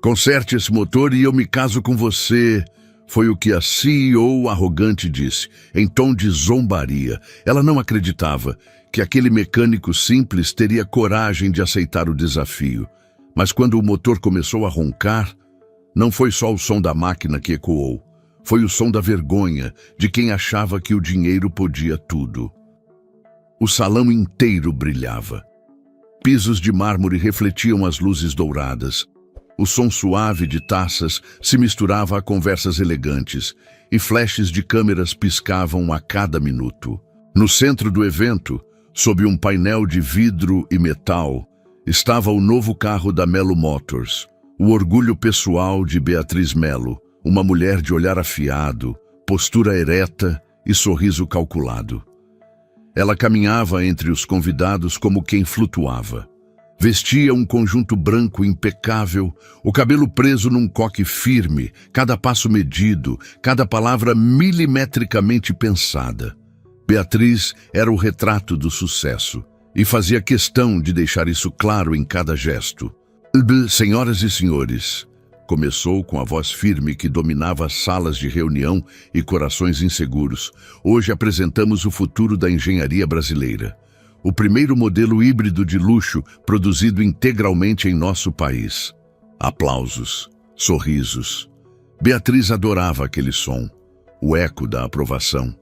Conserte esse motor e eu me caso com você, foi o que a CEO arrogante disse, em tom de zombaria. Ela não acreditava que aquele mecânico simples teria coragem de aceitar o desafio. Mas quando o motor começou a roncar, não foi só o som da máquina que ecoou. Foi o som da vergonha de quem achava que o dinheiro podia tudo. O salão inteiro brilhava. Pisos de mármore refletiam as luzes douradas. O som suave de taças se misturava a conversas elegantes e flashes de câmeras piscavam a cada minuto. No centro do evento, sob um painel de vidro e metal, estava o novo carro da Melo Motors, o orgulho pessoal de Beatriz Melo, uma mulher de olhar afiado, postura ereta e sorriso calculado. Ela caminhava entre os convidados como quem flutuava. Vestia um conjunto branco impecável, o cabelo preso num coque firme, cada passo medido, cada palavra milimetricamente pensada. Beatriz era o retrato do sucesso e fazia questão de deixar isso claro em cada gesto. Senhoras e senhores, começou com a voz firme que dominava as salas de reunião e corações inseguros. Hoje apresentamos o futuro da engenharia brasileira. O primeiro modelo híbrido de luxo produzido integralmente em nosso país. Aplausos, sorrisos. Beatriz adorava aquele som, o eco da aprovação.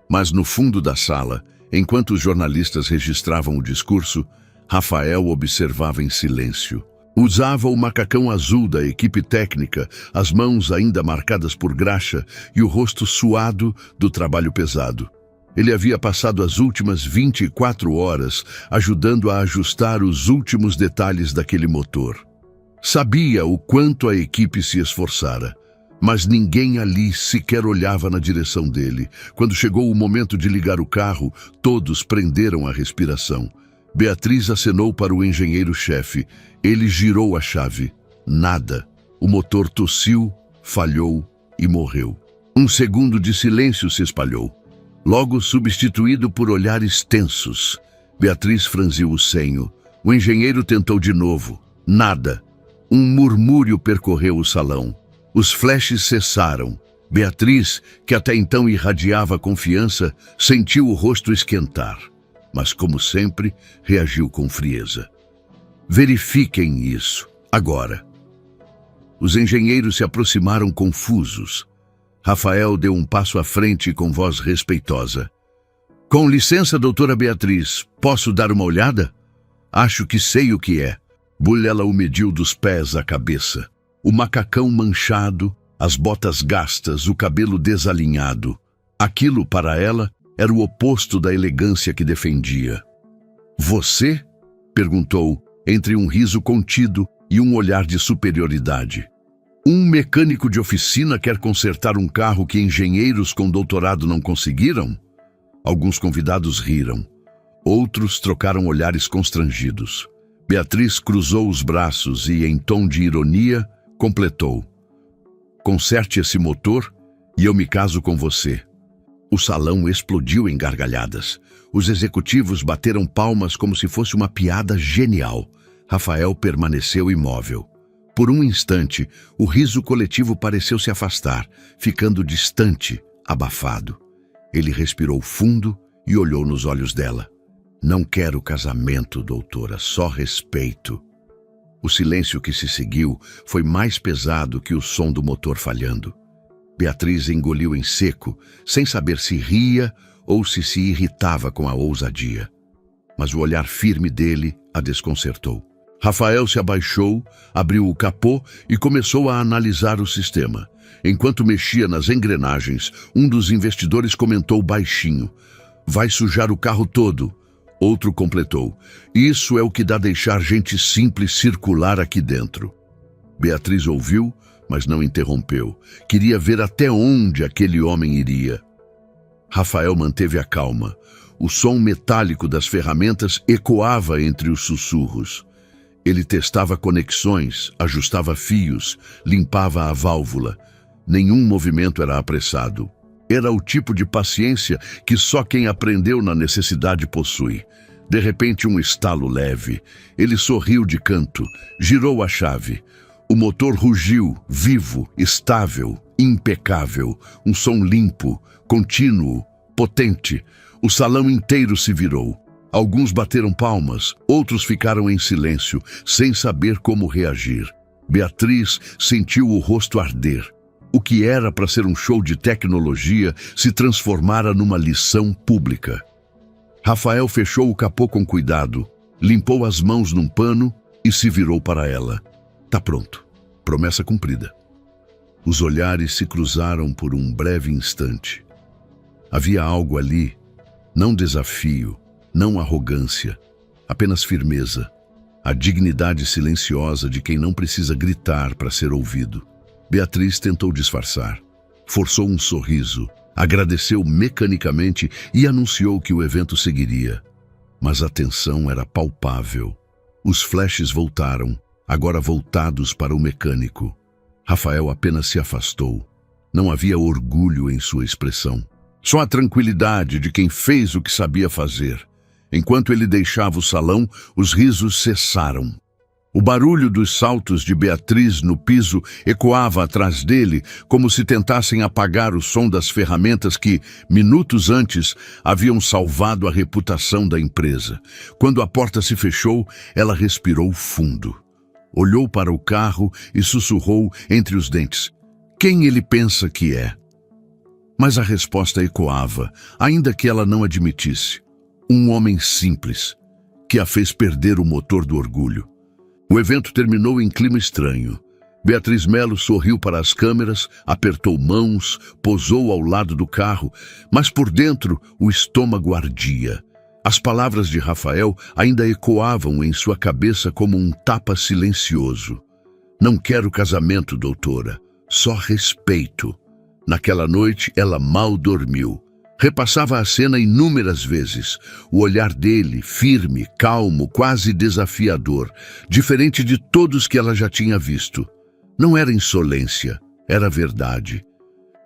Mas no fundo da sala, enquanto os jornalistas registravam o discurso, Rafael observava em silêncio. Usava o macacão azul da equipe técnica, as mãos ainda marcadas por graxa e o rosto suado do trabalho pesado. Ele havia passado as últimas 24 horas ajudando a ajustar os últimos detalhes daquele motor. Sabia o quanto a equipe se esforçara, mas ninguém ali sequer olhava na direção dele. Quando chegou o momento de ligar o carro, todos prenderam a respiração. Beatriz acenou para o engenheiro-chefe. Ele girou a chave. Nada. O motor tossiu, falhou e morreu. Um segundo de silêncio se espalhou, logo substituído por olhares tensos. Beatriz franziu o senho. O engenheiro tentou de novo. Nada. Um murmúrio percorreu o salão. Os flashes cessaram. Beatriz, que até então irradiava confiança, sentiu o rosto esquentar. Mas, como sempre, reagiu com frieza. Verifiquem isso, agora. Os engenheiros se aproximaram confusos. Rafael deu um passo à frente com voz respeitosa. Com licença, doutora Beatriz, posso dar uma olhada? Acho que sei o que é. Ela o mediu dos pés à cabeça. O macacão manchado, as botas gastas, o cabelo desalinhado. Aquilo, para ela, era o oposto da elegância que defendia. Você? Perguntou, entre um riso contido e um olhar de superioridade. Um mecânico de oficina quer consertar um carro que engenheiros com doutorado não conseguiram? Alguns convidados riram. Outros trocaram olhares constrangidos. Beatriz cruzou os braços e, em tom de ironia, completou. Conserte esse motor e eu me caso com você. O salão explodiu em gargalhadas. Os executivos bateram palmas como se fosse uma piada genial. Rafael permaneceu imóvel. Por um instante, o riso coletivo pareceu se afastar, ficando distante, abafado. Ele respirou fundo e olhou nos olhos dela. Não quero casamento, doutora, só respeito. O silêncio que se seguiu foi mais pesado que o som do motor falhando. Beatriz engoliu em seco, sem saber se ria ou se irritava com a ousadia. Mas o olhar firme dele a desconcertou. Rafael se abaixou, abriu o capô e começou a analisar o sistema. Enquanto mexia nas engrenagens, um dos investidores comentou baixinho. Vai sujar o carro todo. Outro completou. Isso é o que dá deixar gente simples circular aqui dentro. Beatriz ouviu, mas não interrompeu. Queria ver até onde aquele homem iria. Rafael manteve a calma. O som metálico das ferramentas ecoava entre os sussurros. Ele testava conexões, ajustava fios, limpava a válvula. Nenhum movimento era apressado. Era o tipo de paciência que só quem aprendeu na necessidade possui. De repente, um estalo leve. Ele sorriu de canto, girou a chave. O motor rugiu, vivo, estável, impecável. Um som limpo, contínuo, potente. O salão inteiro se virou. Alguns bateram palmas, outros ficaram em silêncio, sem saber como reagir. Beatriz sentiu o rosto arder. O que era para ser um show de tecnologia se transformara numa lição pública. Rafael fechou o capô com cuidado, limpou as mãos num pano e se virou para ela. Tá pronto. Promessa cumprida. Os olhares se cruzaram por um breve instante. Havia algo ali, não desafio, não arrogância, apenas firmeza. A dignidade silenciosa de quem não precisa gritar para ser ouvido. Beatriz tentou disfarçar. Forçou um sorriso, agradeceu mecanicamente e anunciou que o evento seguiria. Mas a tensão era palpável. Os flashes voltaram, agora voltados para o mecânico. Rafael apenas se afastou. Não havia orgulho em sua expressão. Só a tranquilidade de quem fez o que sabia fazer. Enquanto ele deixava o salão, os risos cessaram. O barulho dos saltos de Beatriz no piso ecoava atrás dele, como se tentassem apagar o som das ferramentas que, minutos antes, haviam salvado a reputação da empresa. Quando a porta se fechou, ela respirou fundo. Olhou para o carro e sussurrou entre os dentes: "Quem ele pensa que é?" Mas a resposta ecoava, ainda que ela não admitisse. Um homem simples, que a fez perder o motor do orgulho. O evento terminou em clima estranho. Beatriz Melo sorriu para as câmeras, apertou mãos, posou ao lado do carro, mas por dentro o estômago ardia. As palavras de Rafael ainda ecoavam em sua cabeça como um tapa silencioso. "Não quero casamento, doutora, só respeito." Naquela noite ela mal dormiu. Repassava a cena inúmeras vezes. O olhar dele, firme, calmo, quase desafiador, diferente de todos que ela já tinha visto. Não era insolência, era verdade.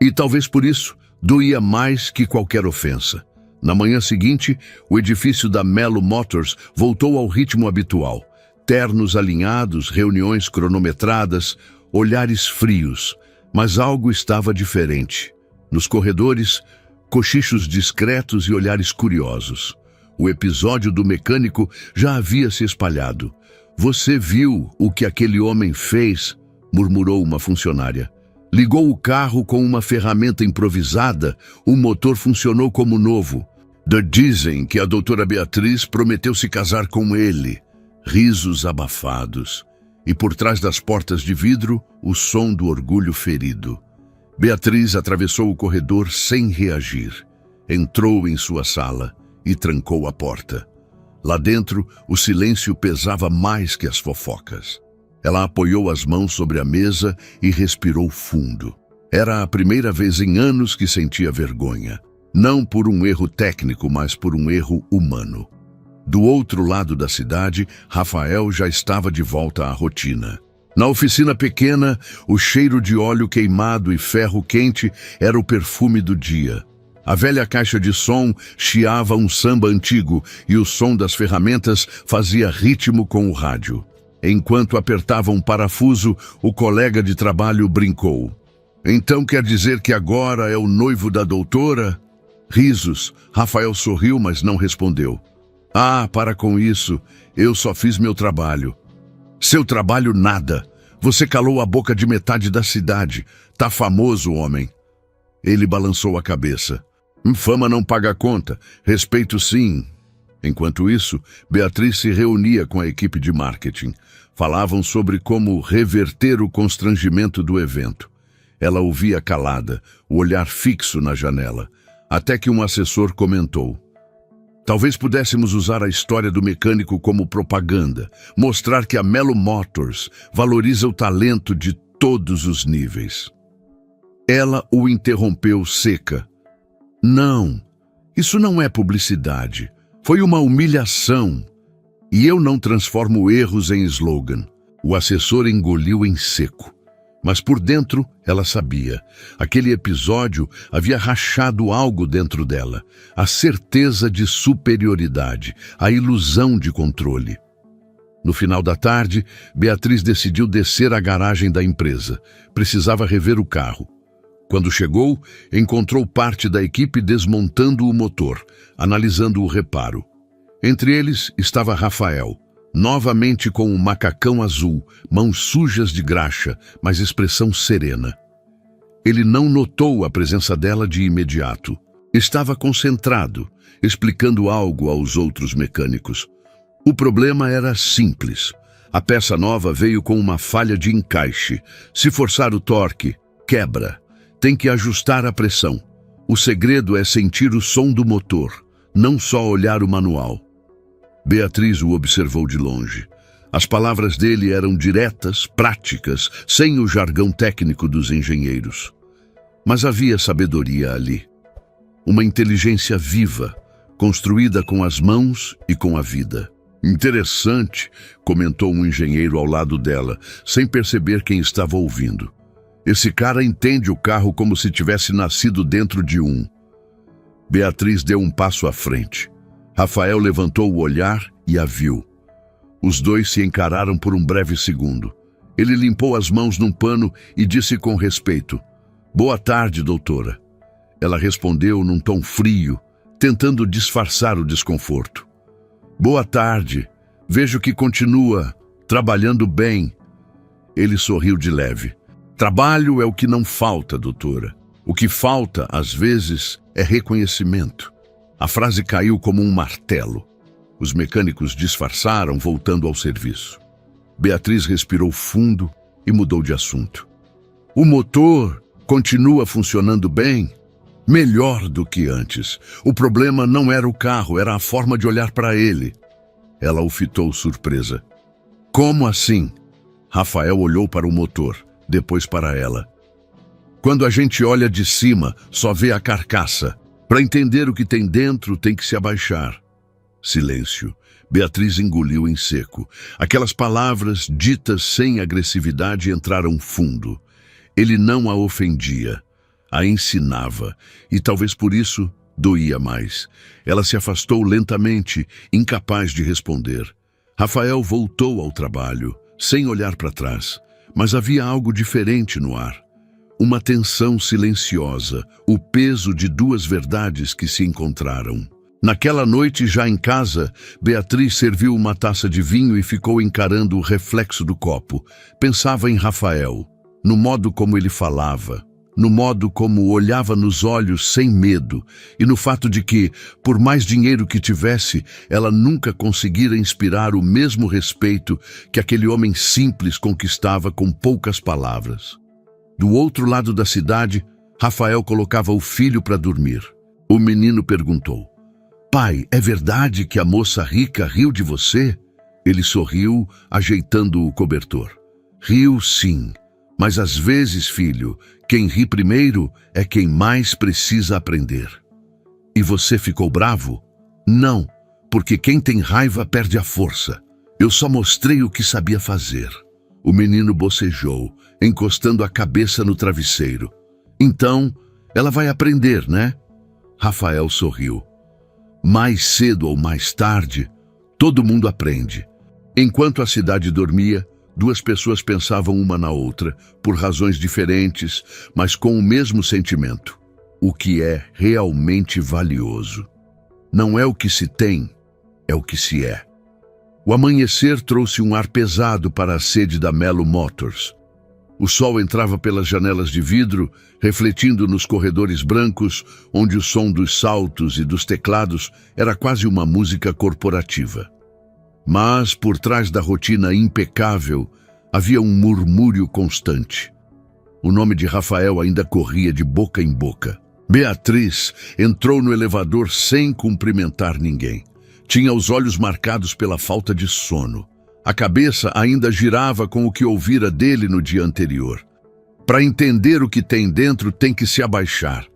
E talvez por isso, doía mais que qualquer ofensa. Na manhã seguinte, o edifício da Melo Motors voltou ao ritmo habitual. Ternos alinhados, reuniões cronometradas, olhares frios. Mas algo estava diferente. Nos corredores, cochichos discretos e olhares curiosos. O episódio do mecânico já havia se espalhado. "Você viu o que aquele homem fez?" murmurou uma funcionária. Ligou o carro com uma ferramenta improvisada, o motor funcionou como novo. Dizem que a doutora Beatriz prometeu se casar com ele. Risos abafados. E por trás das portas de vidro, o som do orgulho ferido. Beatriz atravessou o corredor sem reagir. Entrou em sua sala e trancou a porta. Lá dentro, o silêncio pesava mais que as fofocas. Ela apoiou as mãos sobre a mesa e respirou fundo. Era a primeira vez em anos que sentia vergonha. Não por um erro técnico, mas por um erro humano. Do outro lado da cidade, Rafael já estava de volta à rotina. Na oficina pequena, o cheiro de óleo queimado e ferro quente era o perfume do dia. A velha caixa de som chiava um samba antigo e o som das ferramentas fazia ritmo com o rádio. Enquanto apertava um parafuso, o colega de trabalho brincou. "Então quer dizer que agora é o noivo da doutora?" Risos. Rafael sorriu, mas não respondeu. "Ah, para com isso. Eu só fiz meu trabalho." "Seu trabalho nada. Você calou a boca de metade da cidade. Tá famoso, homem." Ele balançou a cabeça. "Fama não paga conta. Respeito sim." Enquanto isso, Beatriz se reunia com a equipe de marketing. Falavam sobre como reverter o constrangimento do evento. Ela ouvia calada, o olhar fixo na janela, até que um assessor comentou: "Talvez pudéssemos usar a história do mecânico como propaganda, mostrar que a Melo Motors valoriza o talento de todos os níveis." Ela o interrompeu seca. "Não, isso não é publicidade. Foi uma humilhação. E eu não transformo erros em slogan." O assessor engoliu em seco. Mas por dentro, ela sabia. Aquele episódio havia rachado algo dentro dela. A certeza de superioridade, a ilusão de controle. No final da tarde, Beatriz decidiu descer à garagem da empresa. Precisava rever o carro. Quando chegou, encontrou parte da equipe desmontando o motor, analisando o reparo. Entre eles estava Rafael, novamente com um macacão azul, mãos sujas de graxa, mas expressão serena. Ele não notou a presença dela de imediato. Estava concentrado, explicando algo aos outros mecânicos. O problema era simples. A peça nova veio com uma falha de encaixe. Se forçar o torque, quebra. Tem que ajustar a pressão. O segredo é sentir o som do motor, não só olhar o manual. Beatriz o observou de longe. As palavras dele eram diretas, práticas, sem o jargão técnico dos engenheiros. Mas havia sabedoria ali. Uma inteligência viva, construída com as mãos e com a vida. Interessante, comentou um engenheiro ao lado dela, sem perceber quem estava ouvindo. Esse cara entende o carro como se tivesse nascido dentro de um. Beatriz deu um passo à frente. Rafael levantou o olhar e a viu. Os dois se encararam por um breve segundo. Ele limpou as mãos num pano e disse com respeito: "Boa tarde, doutora." Ela respondeu num tom frio, tentando disfarçar o desconforto. "Boa tarde. Vejo que continua trabalhando bem." Ele sorriu de leve. "Trabalho é o que não falta, doutora. O que falta, às vezes, é reconhecimento." A frase caiu como um martelo. Os mecânicos disfarçaram, voltando ao serviço. Beatriz respirou fundo e mudou de assunto. "O motor continua funcionando bem? Melhor do que antes. O problema não era o carro, era a forma de olhar para ele." Ela o fitou surpresa. "Como assim?" Rafael olhou para o motor, depois para ela. "Quando a gente olha de cima, só vê a carcaça. Para entender o que tem dentro, tem que se abaixar." Silêncio. Beatriz engoliu em seco. Aquelas palavras, ditas sem agressividade, entraram fundo. Ele não a ofendia, a ensinava, e talvez por isso doía mais. Ela se afastou lentamente, incapaz de responder. Rafael voltou ao trabalho, sem olhar para trás, mas havia algo diferente no ar. Uma tensão silenciosa, o peso de duas verdades que se encontraram. Naquela noite, já em casa, Beatriz serviu uma taça de vinho e ficou encarando o reflexo do copo. Pensava em Rafael, no modo como ele falava, no modo como olhava nos olhos sem medo e no fato de que, por mais dinheiro que tivesse, ela nunca conseguira inspirar o mesmo respeito que aquele homem simples conquistava com poucas palavras. Do outro lado da cidade, Rafael colocava o filho para dormir. O menino perguntou: "Pai, é verdade que a moça rica riu de você?" Ele sorriu, ajeitando o cobertor. "Riu, sim. Mas às vezes, filho, quem ri primeiro é quem mais precisa aprender." "E você ficou bravo?" "Não, porque quem tem raiva perde a força. Eu só mostrei o que sabia fazer." O menino bocejou, encostando a cabeça no travesseiro. "Então, ela vai aprender, né?" Rafael sorriu. "Mais cedo ou mais tarde, todo mundo aprende." Enquanto a cidade dormia, duas pessoas pensavam uma na outra, por razões diferentes, mas com o mesmo sentimento. O que é realmente valioso não é o que se tem, é o que se é. O amanhecer trouxe um ar pesado para a sede da Mello Motors. O sol entrava pelas janelas de vidro, refletindo nos corredores brancos, onde o som dos saltos e dos teclados era quase uma música corporativa. Mas, por trás da rotina impecável, havia um murmúrio constante. O nome de Rafael ainda corria de boca em boca. Beatriz entrou no elevador sem cumprimentar ninguém. Tinha os olhos marcados pela falta de sono. A cabeça ainda girava com o que ouvira dele no dia anterior. Para entender o que tem dentro, tem que se abaixar.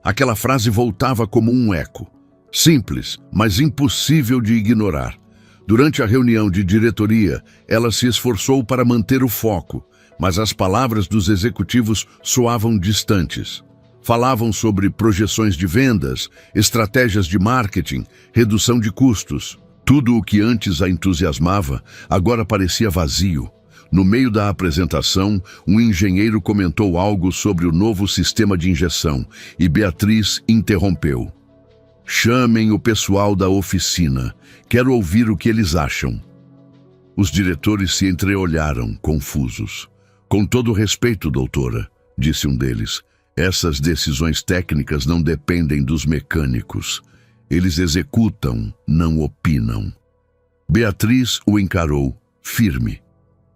Aquela frase voltava como um eco. Simples, mas impossível de ignorar. Durante a reunião de diretoria, ela se esforçou para manter o foco, mas as palavras dos executivos soavam distantes. Falavam sobre projeções de vendas, estratégias de marketing, redução de custos. Tudo o que antes a entusiasmava agora parecia vazio. No meio da apresentação, um engenheiro comentou algo sobre o novo sistema de injeção e Beatriz interrompeu. Chamem o pessoal da oficina. Quero ouvir o que eles acham. Os diretores se entreolharam, confusos. Com todo respeito, doutora, disse um deles, essas decisões técnicas não dependem dos mecânicos. Eles executam, não opinam. Beatriz o encarou, firme.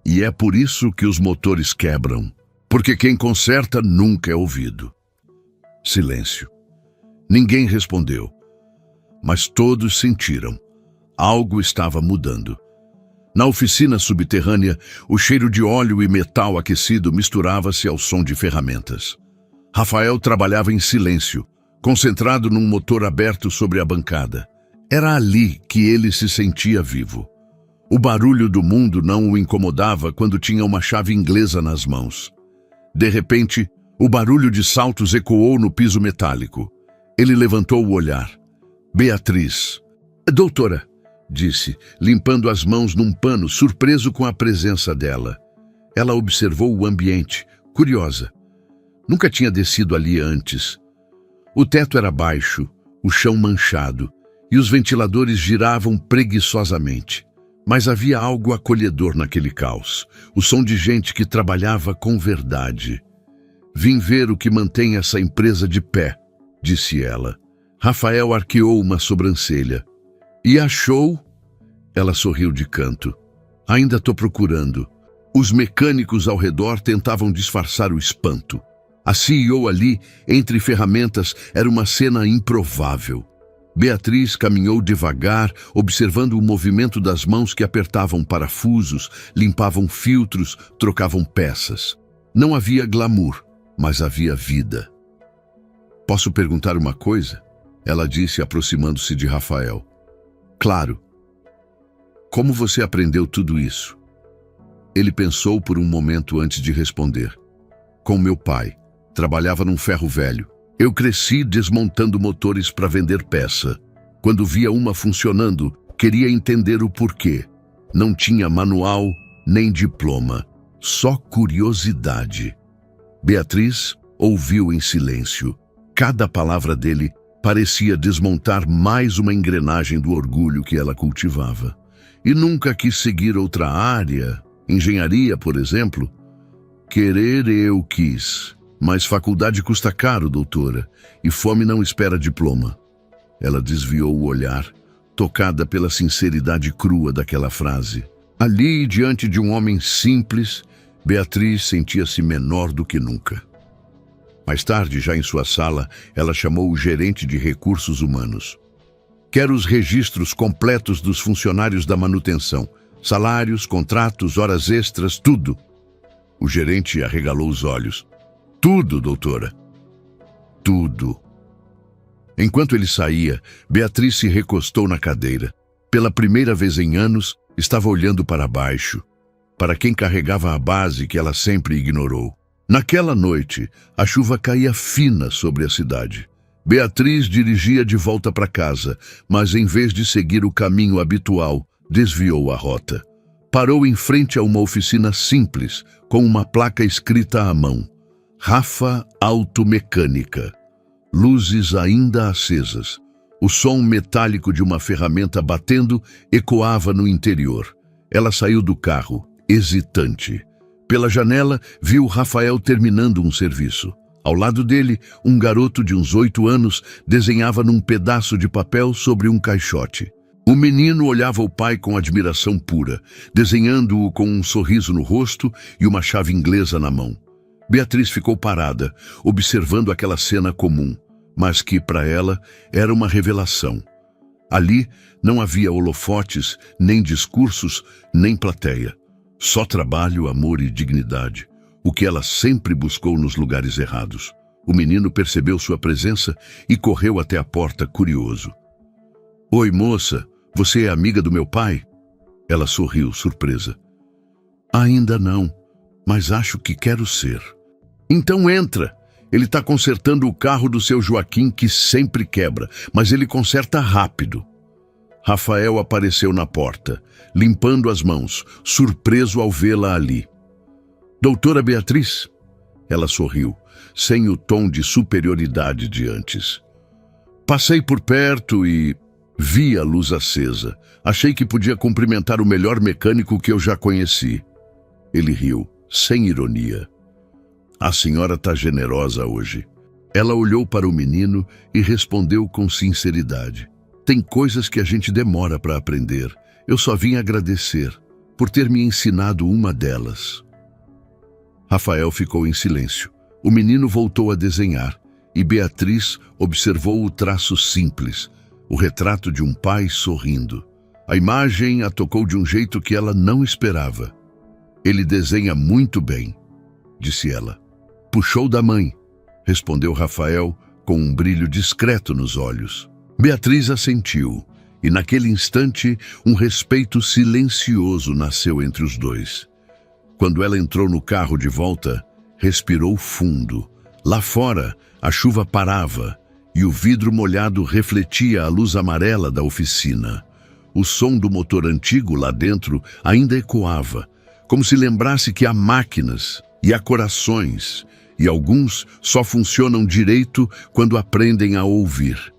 E é por isso que os motores quebram, porque quem conserta nunca é ouvido. Silêncio. Ninguém respondeu, mas todos sentiram. Algo estava mudando. Na oficina subterrânea, o cheiro de óleo e metal aquecido misturava-se ao som de ferramentas. Rafael trabalhava em silêncio, concentrado num motor aberto sobre a bancada. Era ali que ele se sentia vivo. O barulho do mundo não o incomodava quando tinha uma chave inglesa nas mãos. De repente, o barulho de saltos ecoou no piso metálico. Ele levantou o olhar. Beatriz. Doutora, disse, limpando as mãos num pano, surpreso com a presença dela. Ela observou o ambiente, curiosa. Nunca tinha descido ali antes. O teto era baixo, o chão manchado, e os ventiladores giravam preguiçosamente. Mas havia algo acolhedor naquele caos, o som de gente que trabalhava com verdade. Vim ver o que mantém essa empresa de pé, disse ela. Rafael arqueou uma sobrancelha. E achou? Ela sorriu de canto. Ainda estou procurando. Os mecânicos ao redor tentavam disfarçar o espanto. A CEO ali, entre ferramentas, era uma cena improvável. Beatriz caminhou devagar, observando o movimento das mãos que apertavam parafusos, limpavam filtros, trocavam peças. Não havia glamour, mas havia vida. Posso perguntar uma coisa? Ela disse, aproximando-se de Rafael. Claro. Como você aprendeu tudo isso? Ele pensou por um momento antes de responder. Com meu pai. Trabalhava num ferro velho. Eu cresci desmontando motores para vender peça. Quando via uma funcionando, queria entender o porquê. Não tinha manual nem diploma, só curiosidade. Beatriz ouviu em silêncio. Cada palavra dele parecia desmontar mais uma engrenagem do orgulho que ela cultivava. E nunca quis seguir outra área, engenharia, por exemplo. Querer eu quis. Mas faculdade custa caro, doutora, e fome não espera diploma. Ela desviou o olhar, tocada pela sinceridade crua daquela frase. Ali, diante de um homem simples, Beatriz sentia-se menor do que nunca. Mais tarde, já em sua sala, ela chamou o gerente de recursos humanos. Quero os registros completos dos funcionários da manutenção. Salários, contratos, horas extras, tudo. O gerente arregalou os olhos. Tudo, doutora. Tudo. Enquanto ele saía, Beatriz se recostou na cadeira. Pela primeira vez em anos, estava olhando para baixo, para quem carregava a base que ela sempre ignorou. Naquela noite, a chuva caía fina sobre a cidade. Beatriz dirigia de volta para casa, mas em vez de seguir o caminho habitual, desviou a rota. Parou em frente a uma oficina simples, com uma placa escrita à mão. Rafa Automecânica. Luzes ainda acesas. O som metálico de uma ferramenta batendo ecoava no interior. Ela saiu do carro, hesitante. Pela janela, viu Rafael terminando um serviço. Ao lado dele, um garoto de uns 8 anos desenhava num pedaço de papel sobre um caixote. O menino olhava o pai com admiração pura, desenhando-o com um sorriso no rosto e uma chave inglesa na mão. Beatriz ficou parada, observando aquela cena comum, mas que, para ela, era uma revelação. Ali não havia holofotes, nem discursos, nem plateia. Só trabalho, amor e dignidade, o que ela sempre buscou nos lugares errados. O menino percebeu sua presença e correu até a porta, curioso. Oi, moça, você é amiga do meu pai? Ela sorriu, surpresa. Ainda não, mas acho que quero ser. Então entra. Ele está consertando o carro do seu Joaquim, que sempre quebra, mas ele conserta rápido. Rafael apareceu na porta, limpando as mãos, surpreso ao vê-la ali. Doutora Beatriz? Ela sorriu, sem o tom de superioridade de antes. Passei por perto e vi a luz acesa. Achei que podia cumprimentar o melhor mecânico que eu já conheci. Ele riu, sem ironia. A senhora está generosa hoje. Ela olhou para o menino e respondeu com sinceridade. Tem coisas que a gente demora para aprender. Eu só vim agradecer por ter me ensinado uma delas. Rafael ficou em silêncio. O menino voltou a desenhar e Beatriz observou o traço simples, o retrato de um pai sorrindo. A imagem a tocou de um jeito que ela não esperava. Ele desenha muito bem, disse ela. Puxou da mãe, respondeu Rafael com um brilho discreto nos olhos. Beatriz assentiu, e naquele instante um respeito silencioso nasceu entre os dois. Quando ela entrou no carro de volta, respirou fundo. Lá fora, a chuva parava e o vidro molhado refletia a luz amarela da oficina. O som do motor antigo lá dentro ainda ecoava, como se lembrasse que há máquinas e há corações, e alguns só funcionam direito quando aprendem a ouvir.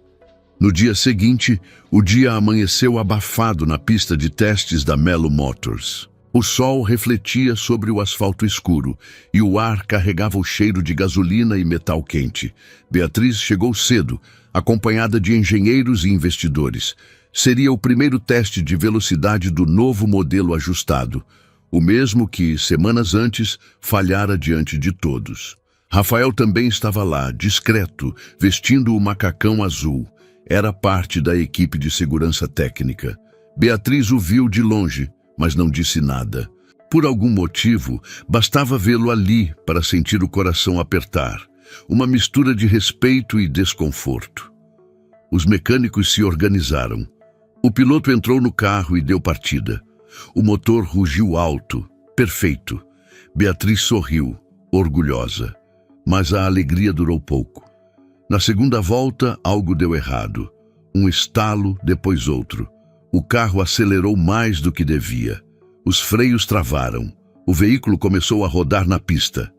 No dia seguinte, o dia amanheceu abafado na pista de testes da Melo Motors. O sol refletia sobre o asfalto escuro e o ar carregava o cheiro de gasolina e metal quente. Beatriz chegou cedo, acompanhada de engenheiros e investidores. Seria o primeiro teste de velocidade do novo modelo ajustado, o mesmo que, semanas antes, falhara diante de todos. Rafael também estava lá, discreto, vestindo o macacão azul. Era parte da equipe de segurança técnica. Beatriz o viu de longe, mas não disse nada. Por algum motivo, bastava vê-lo ali para sentir o coração apertar. Uma mistura de respeito e desconforto. Os mecânicos se organizaram. O piloto entrou no carro e deu partida. O motor rugiu alto, perfeito. Beatriz sorriu, orgulhosa. Mas a alegria durou pouco. Na segunda volta, algo deu errado. Um estalo, depois outro. O carro acelerou mais do que devia. Os freios travaram. O veículo começou a rodar na pista.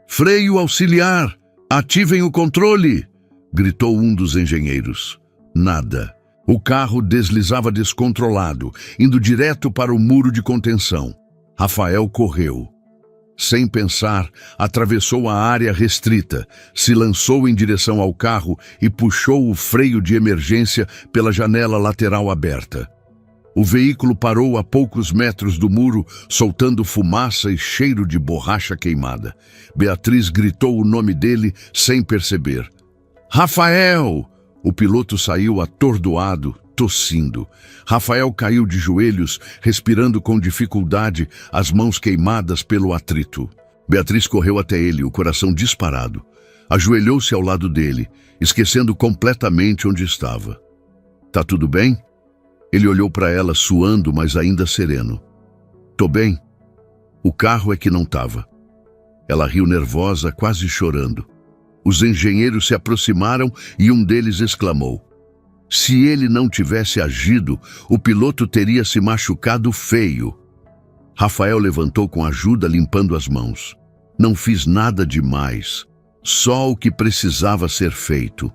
Freio auxiliar! Ativem o controle! Gritou um dos engenheiros. Nada. O carro deslizava descontrolado, indo direto para o muro de contenção. Rafael correu. Sem pensar, atravessou a área restrita, se lançou em direção ao carro e puxou o freio de emergência pela janela lateral aberta. O veículo parou a poucos metros do muro, soltando fumaça e cheiro de borracha queimada. Beatriz gritou o nome dele sem perceber. Rafael! O piloto saiu atordoado, tossindo. Rafael caiu de joelhos, respirando com dificuldade, as mãos queimadas pelo atrito. Beatriz correu até ele, o coração disparado. Ajoelhou-se ao lado dele, esquecendo completamente onde estava. Tá tudo bem? Ele olhou para ela, suando, mas ainda sereno. Tô bem. O carro é que não tava. Ela riu nervosa, quase chorando. Os engenheiros se aproximaram e um deles exclamou. Se ele não tivesse agido, o piloto teria se machucado feio. Rafael levantou com ajuda, limpando as mãos. Não fiz nada demais, só o que precisava ser feito.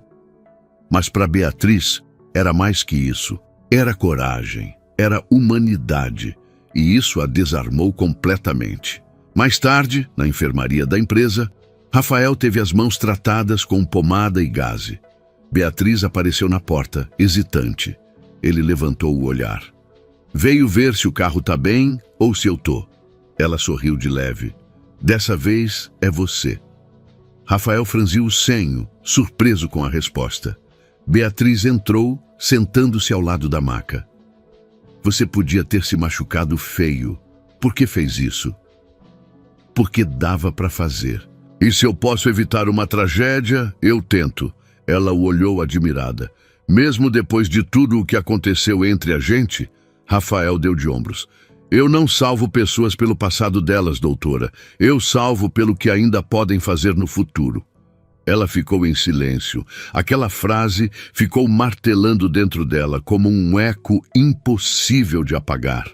Mas para Beatriz era mais que isso. Era coragem, era humanidade, e isso a desarmou completamente. Mais tarde, na enfermaria da empresa, Rafael teve as mãos tratadas com pomada e gaze. Beatriz apareceu na porta, hesitante. Ele levantou o olhar. Veio ver se o carro tá bem ou se eu tô. Ela sorriu de leve. Dessa vez é você. Rafael franziu o senho, surpreso com a resposta. Beatriz entrou, sentando-se ao lado da maca. Você podia ter se machucado feio. Por que fez isso? Porque dava para fazer. E se eu posso evitar uma tragédia, eu tento. Ela o olhou admirada. Mesmo depois de tudo o que aconteceu entre a gente, Rafael deu de ombros. Eu não salvo pessoas pelo passado delas, doutora. Eu salvo pelo que ainda podem fazer no futuro. Ela ficou em silêncio. Aquela frase ficou martelando dentro dela como um eco impossível de apagar.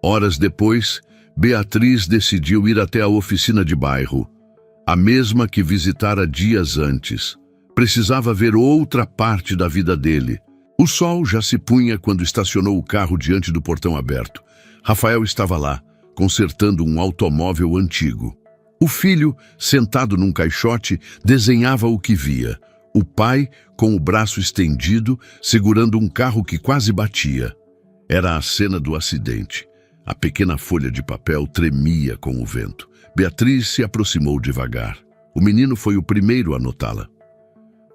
Horas depois, Beatriz decidiu ir até a oficina de bairro, a mesma que visitara dias antes. Precisava ver outra parte da vida dele. O sol já se punha quando estacionou o carro diante do portão aberto. Rafael estava lá, consertando um automóvel antigo. O filho, sentado num caixote, desenhava o que via. O pai, com o braço estendido, segurando um carro que quase batia. Era a cena do acidente. A pequena folha de papel tremia com o vento. Beatriz se aproximou devagar. O menino foi o primeiro a notá-la.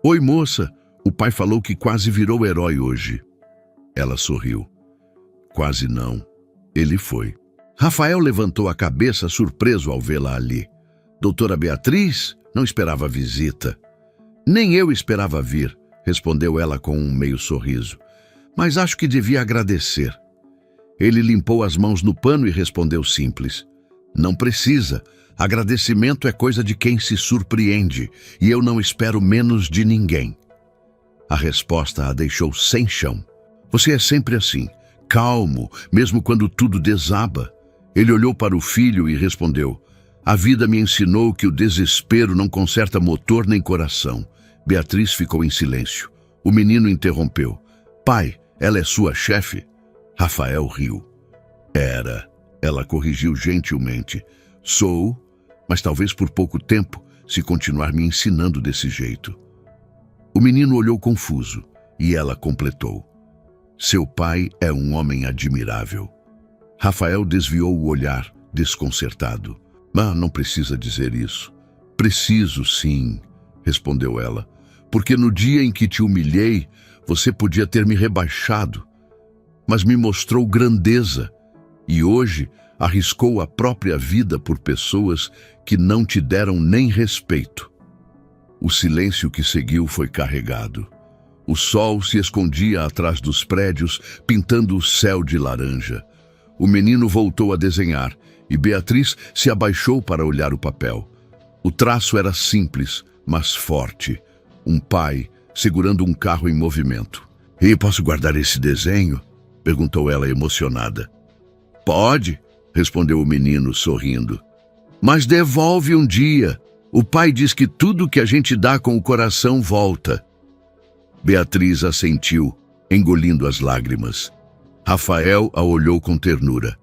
"Oi, moça. O pai falou que quase virou herói hoje." Ela sorriu. "Quase não. Ele foi." Rafael levantou a cabeça, surpreso ao vê-la ali. "Doutora Beatriz?" Não esperava a visita. "Nem eu esperava vir", respondeu ela com um meio sorriso. "Mas acho que devia agradecer." Ele limpou as mãos no pano e respondeu simples: "Não precisa. Agradecimento é coisa de quem se surpreende, e eu não espero menos de ninguém." A resposta a deixou sem chão. "Você é sempre assim, calmo, mesmo quando tudo desaba." Ele olhou para o filho e respondeu: "A vida me ensinou que o desespero não conserta motor nem coração." Beatriz ficou em silêncio. O menino interrompeu: "Pai, ela é sua chefe?" Rafael riu. "Era." Ela corrigiu gentilmente: "Sou, mas talvez por pouco tempo, se continuar me ensinando desse jeito." O menino olhou confuso e ela completou: "Seu pai é um homem admirável." Rafael desviou o olhar, desconcertado. "Ah, não precisa dizer isso." "Preciso, sim", respondeu ela, "porque no dia em que te humilhei, você podia ter me rebaixado, mas me mostrou grandeza, e hoje arriscou a própria vida por pessoas que não te deram nem respeito." O silêncio que seguiu foi carregado. O sol se escondia atrás dos prédios, pintando o céu de laranja. O menino voltou a desenhar, e Beatriz se abaixou para olhar o papel. O traço era simples, mas forte. Um pai segurando um carro em movimento. "E posso guardar esse desenho?" perguntou ela emocionada. "Pode", respondeu o menino, sorrindo. "Mas devolve um dia. O pai diz que tudo que a gente dá com o coração volta." Beatriz assentiu, engolindo as lágrimas. Rafael a olhou com ternura.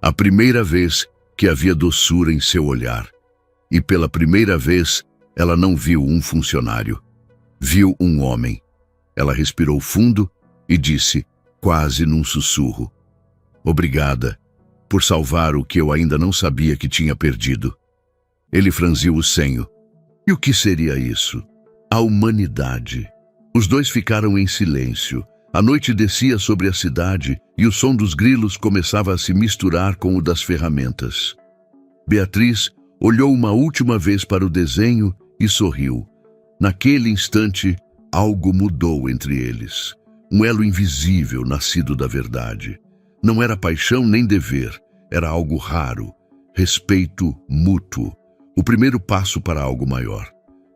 A primeira vez que havia doçura em seu olhar. E pela primeira vez, ela não viu um funcionário. Viu um homem. Ela respirou fundo e disse, quase num sussurro: "Obrigada por salvar o que eu ainda não sabia que tinha perdido." Ele franziu o senho. E o que seria isso? A humanidade. Os dois ficaram em silêncio. A noite descia sobre a cidade e o som dos grilos começava a se misturar com o das ferramentas. Beatriz olhou uma última vez para o desenho e sorriu. Naquele instante, algo mudou entre eles. Um elo invisível nascido da verdade. Não era paixão nem dever, era algo raro. Respeito mútuo. O primeiro passo para algo maior.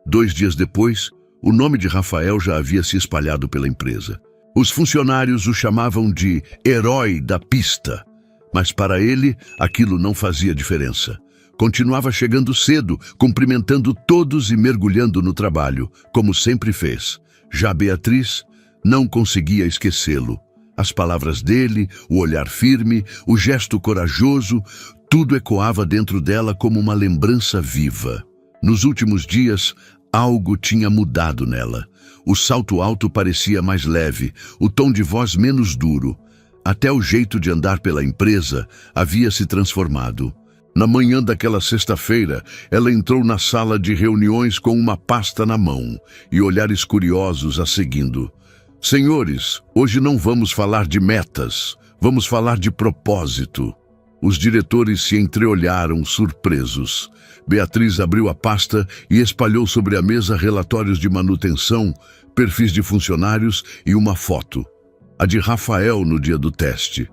2 dias depois, o nome de Rafael já havia se espalhado pela empresa. Os funcionários o chamavam de herói da pista, mas para ele aquilo não fazia diferença. Continuava chegando cedo, cumprimentando todos e mergulhando no trabalho, como sempre fez. Já Beatriz não conseguia esquecê-lo. As palavras dele, o olhar firme, o gesto corajoso, tudo ecoava dentro dela como uma lembrança viva. Nos últimos dias, algo tinha mudado nela. O salto alto parecia mais leve, o tom de voz menos duro. Até o jeito de andar pela empresa havia se transformado. Na manhã daquela sexta-feira, ela entrou na sala de reuniões com uma pasta na mão e olhares curiosos a seguindo. "Senhores, hoje não vamos falar de metas, vamos falar de propósito." Os diretores se entreolharam, surpresos. Beatriz abriu a pasta e espalhou sobre a mesa relatórios de manutenção, perfis de funcionários e uma foto. A de Rafael no dia do teste.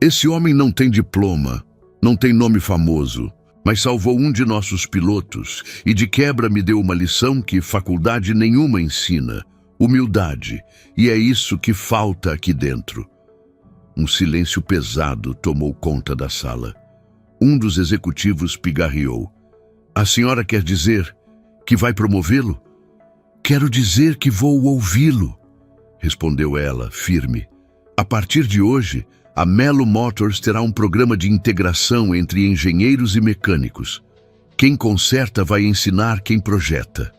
"Esse homem não tem diploma, não tem nome famoso, mas salvou um de nossos pilotos e de quebra me deu uma lição que faculdade nenhuma ensina: humildade, e é isso que falta aqui dentro. Um silêncio pesado tomou conta da sala. Um dos executivos pigarreou. A senhora quer dizer que vai promovê-lo? Quero dizer que vou ouvi-lo, respondeu ela, firme. A partir de hoje, a Melo Motors terá um programa de integração entre engenheiros e mecânicos. Quem conserta vai ensinar quem projeta.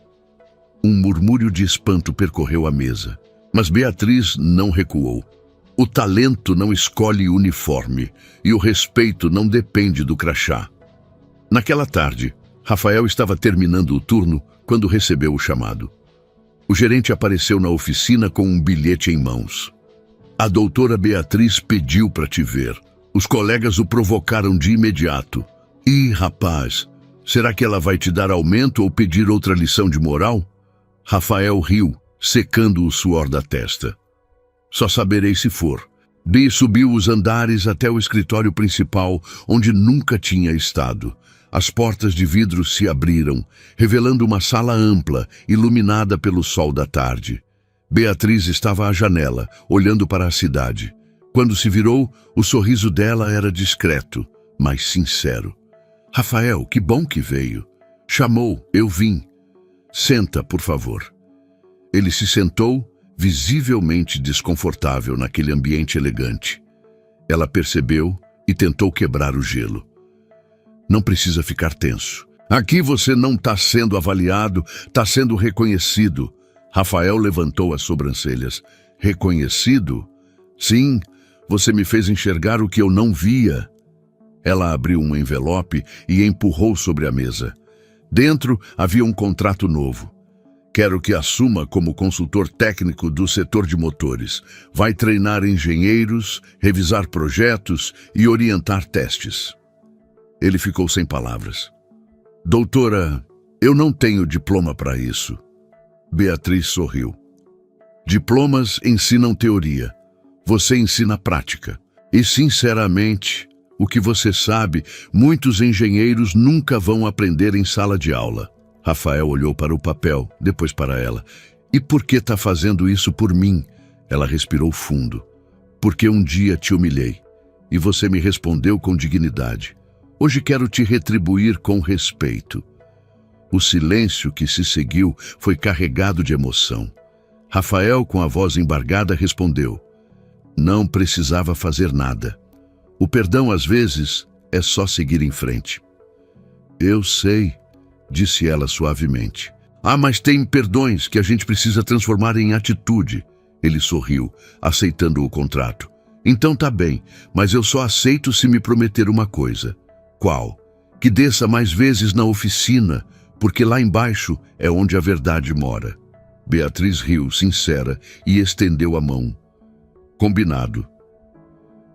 Um murmúrio de espanto percorreu a mesa, mas Beatriz não recuou. O talento não escolhe uniforme e o respeito não depende do crachá. Naquela tarde, Rafael estava terminando o turno quando recebeu o chamado. O gerente apareceu na oficina com um bilhete em mãos. A doutora Beatriz pediu para te ver. Os colegas o provocaram de imediato. Ih, rapaz, será que ela vai te dar aumento ou pedir outra lição de moral? Rafael riu, secando o suor da testa. Só saberei se for. B subiu os andares até o escritório principal, onde nunca tinha estado. As portas de vidro se abriram, revelando uma sala ampla, iluminada pelo sol da tarde. Beatriz estava à janela, olhando para a cidade. Quando se virou, o sorriso dela era discreto, mas sincero. Rafael, que bom que veio. Chamou, eu vim. Senta, por favor. Ele se sentou, visivelmente desconfortável naquele ambiente elegante. Ela percebeu e tentou quebrar o gelo. Não precisa ficar tenso. Aqui você não está sendo avaliado, está sendo reconhecido. Rafael levantou as sobrancelhas. Reconhecido? Sim, você me fez enxergar o que eu não via. Ela abriu um envelope e empurrou sobre a mesa. Dentro havia um contrato novo. Quero que assuma como consultor técnico do setor de motores. Vai treinar engenheiros, revisar projetos e orientar testes. Ele ficou sem palavras. Doutora, eu não tenho diploma para isso. Beatriz sorriu. Diplomas ensinam teoria. Você ensina prática. E, sinceramente, o que você sabe, muitos engenheiros nunca vão aprender em sala de aula. Rafael olhou para o papel, depois para ela. E por que está fazendo isso por mim? Ela respirou fundo. Porque um dia te humilhei. E você me respondeu com dignidade. Hoje quero te retribuir com respeito. O silêncio que se seguiu foi carregado de emoção. Rafael, com a voz embargada, respondeu. Não precisava fazer nada. O perdão, às vezes, é só seguir em frente. Eu sei, disse ela suavemente. Ah, mas tem perdões que a gente precisa transformar em atitude. Ele sorriu, aceitando o contrato. Então tá bem, mas eu só aceito se me prometer uma coisa. Qual? Que desça mais vezes na oficina, porque lá embaixo é onde a verdade mora. Beatriz riu, sincera, e estendeu a mão. Combinado.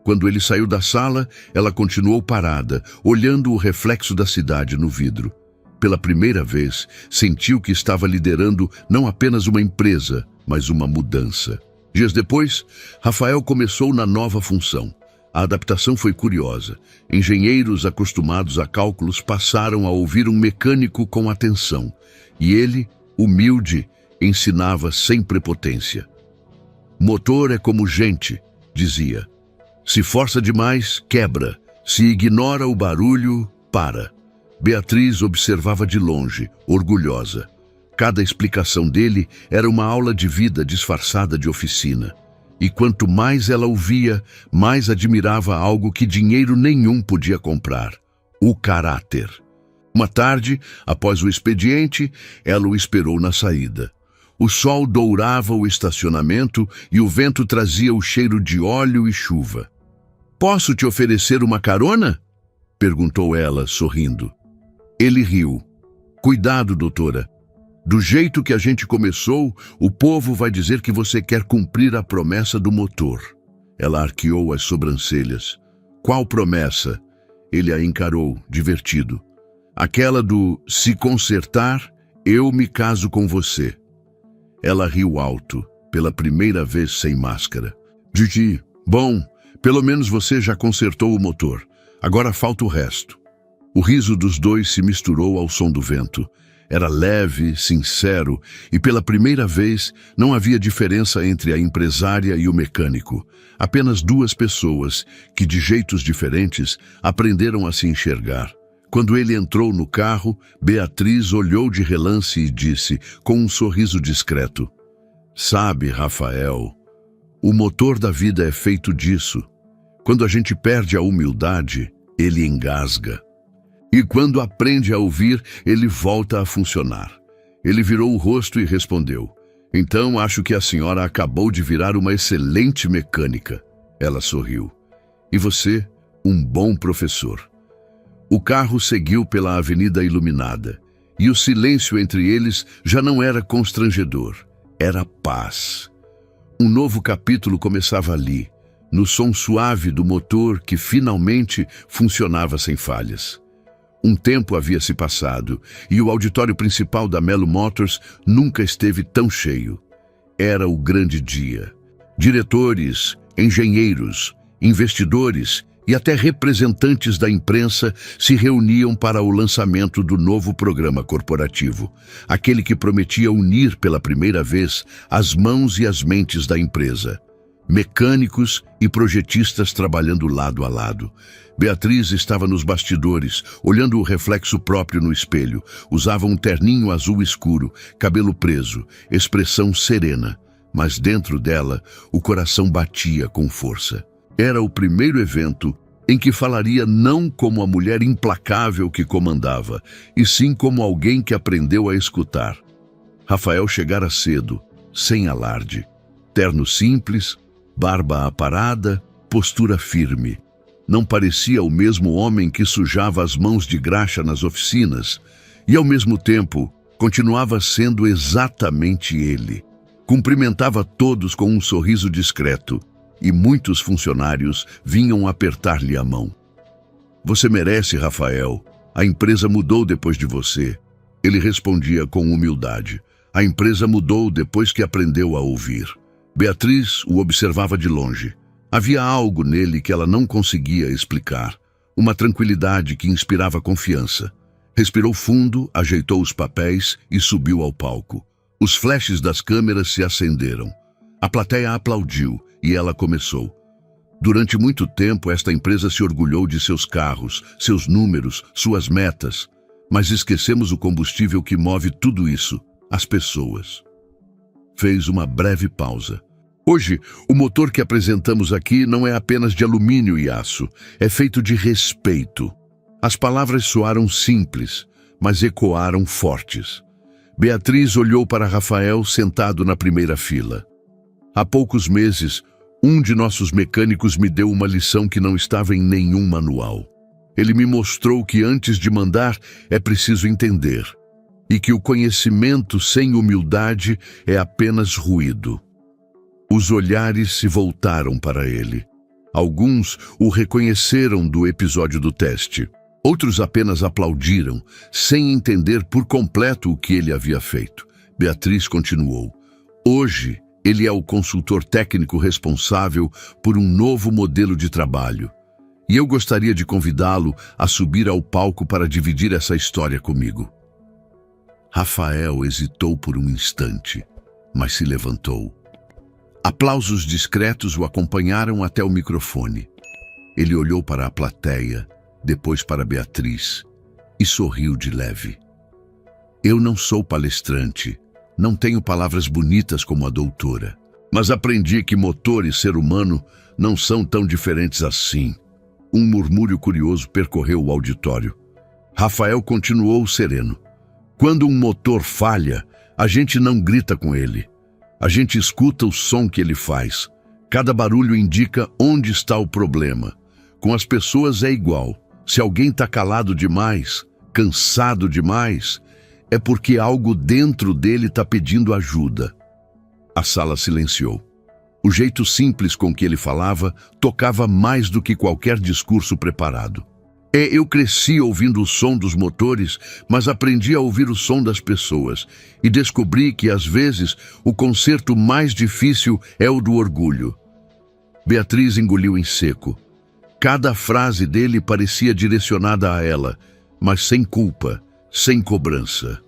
Quando ele saiu da sala, ela continuou parada, olhando o reflexo da cidade no vidro. Pela primeira vez, sentiu que estava liderando não apenas uma empresa, mas uma mudança. Dias depois, Rafael começou na nova função. A adaptação foi curiosa. Engenheiros acostumados a cálculos passaram a ouvir um mecânico com atenção. E ele, humilde, ensinava sem prepotência. Motor é como gente, dizia. Se força demais, quebra. Se ignora o barulho, para. Beatriz observava de longe, orgulhosa. Cada explicação dele era uma aula de vida disfarçada de oficina. E quanto mais ela ouvia, mais admirava algo que dinheiro nenhum podia comprar: o caráter. Uma tarde, após o expediente, ela o esperou na saída. O sol dourava o estacionamento e o vento trazia o cheiro de óleo e chuva. Posso te oferecer uma carona? Perguntou ela, sorrindo. Ele riu. Cuidado, doutora. Do jeito que a gente começou, o povo vai dizer que você quer cumprir a promessa do motor. Ela arqueou as sobrancelhas. Qual promessa? Ele a encarou, divertido. Aquela do se consertar, eu me caso com você. Ela riu alto, pela primeira vez sem máscara. Didi, bom, pelo menos você já consertou o motor. Agora falta o resto. O riso dos dois se misturou ao som do vento. Era leve, sincero, e pela primeira vez não havia diferença entre a empresária e o mecânico. Apenas duas pessoas que, de jeitos diferentes, aprenderam a se enxergar. Quando ele entrou no carro, Beatriz olhou de relance e disse, com um sorriso discreto: "Sabe, Rafael, o motor da vida é feito disso. Quando a gente perde a humildade, ele engasga. E quando aprende a ouvir, ele volta a funcionar." Ele virou o rosto e respondeu: "Então acho que a senhora acabou de virar uma excelente mecânica." Ela sorriu. "E você, um bom professor." O carro seguiu pela avenida iluminada, e o silêncio entre eles já não era constrangedor, era paz. Um novo capítulo começava ali, no som suave do motor que finalmente funcionava sem falhas. Um tempo havia se passado e o auditório principal da Mello Motors nunca esteve tão cheio. Era o grande dia. Diretores, engenheiros, investidores e até representantes da imprensa se reuniam para o lançamento do novo programa corporativo, aquele que prometia unir pela primeira vez as mãos e as mentes da empresa. Mecânicos e projetistas trabalhando lado a lado. Beatriz estava nos bastidores, olhando o reflexo próprio no espelho. Usava um terninho azul escuro, cabelo preso, expressão serena. Mas dentro dela, o coração batia com força. Era o primeiro evento em que falaria não como a mulher implacável que comandava, e sim como alguém que aprendeu a escutar. Rafael chegara cedo, sem alarde. Terno simples, barba aparada, postura firme. Não parecia o mesmo homem que sujava as mãos de graxa nas oficinas, e ao mesmo tempo continuava sendo exatamente ele. Cumprimentava todos com um sorriso discreto, e muitos funcionários vinham apertar-lhe a mão. "Você merece, Rafael. A empresa mudou depois de você." Ele respondia com humildade. "A empresa mudou depois que aprendeu a ouvir." Beatriz o observava de longe. Havia algo nele que ela não conseguia explicar. Uma tranquilidade que inspirava confiança. Respirou fundo, ajeitou os papéis e subiu ao palco. Os flashes das câmeras se acenderam. A plateia aplaudiu e ela começou. Durante muito tempo, esta empresa se orgulhou de seus carros, seus números, suas metas. Mas esquecemos o combustível que move tudo isso, as pessoas. Fez uma breve pausa. "Hoje, o motor que apresentamos aqui não é apenas de alumínio e aço, é feito de respeito." As palavras soaram simples, mas ecoaram fortes. Beatriz olhou para Rafael sentado na primeira fila. "Há poucos meses, um de nossos mecânicos me deu uma lição que não estava em nenhum manual. Ele me mostrou que antes de mandar é preciso entender, e que o conhecimento sem humildade é apenas ruído." Os olhares se voltaram para ele. Alguns o reconheceram do episódio do teste. Outros apenas aplaudiram, sem entender por completo o que ele havia feito. Beatriz continuou. "Hoje, ele é o consultor técnico responsável por um novo modelo de trabalho. E eu gostaria de convidá-lo a subir ao palco para dividir essa história comigo." Rafael hesitou por um instante, mas se levantou. Aplausos discretos o acompanharam até o microfone. Ele olhou para a plateia, depois para Beatriz, e sorriu de leve. "Eu não sou palestrante, não tenho palavras bonitas como a doutora, mas aprendi que motor e ser humano não são tão diferentes assim." Um murmúrio curioso percorreu o auditório. Rafael continuou sereno. "Quando um motor falha, a gente não grita com ele. A gente escuta o som que ele faz. Cada barulho indica onde está o problema. Com as pessoas é igual. Se alguém está calado demais, cansado demais, é porque algo dentro dele está pedindo ajuda." A sala silenciou. O jeito simples com que ele falava tocava mais do que qualquer discurso preparado. Eu cresci ouvindo o som dos motores, mas aprendi a ouvir o som das pessoas e descobri que, às vezes, o concerto mais difícil é o do orgulho." Beatriz engoliu em seco. Cada frase dele parecia direcionada a ela, mas sem culpa, sem cobrança.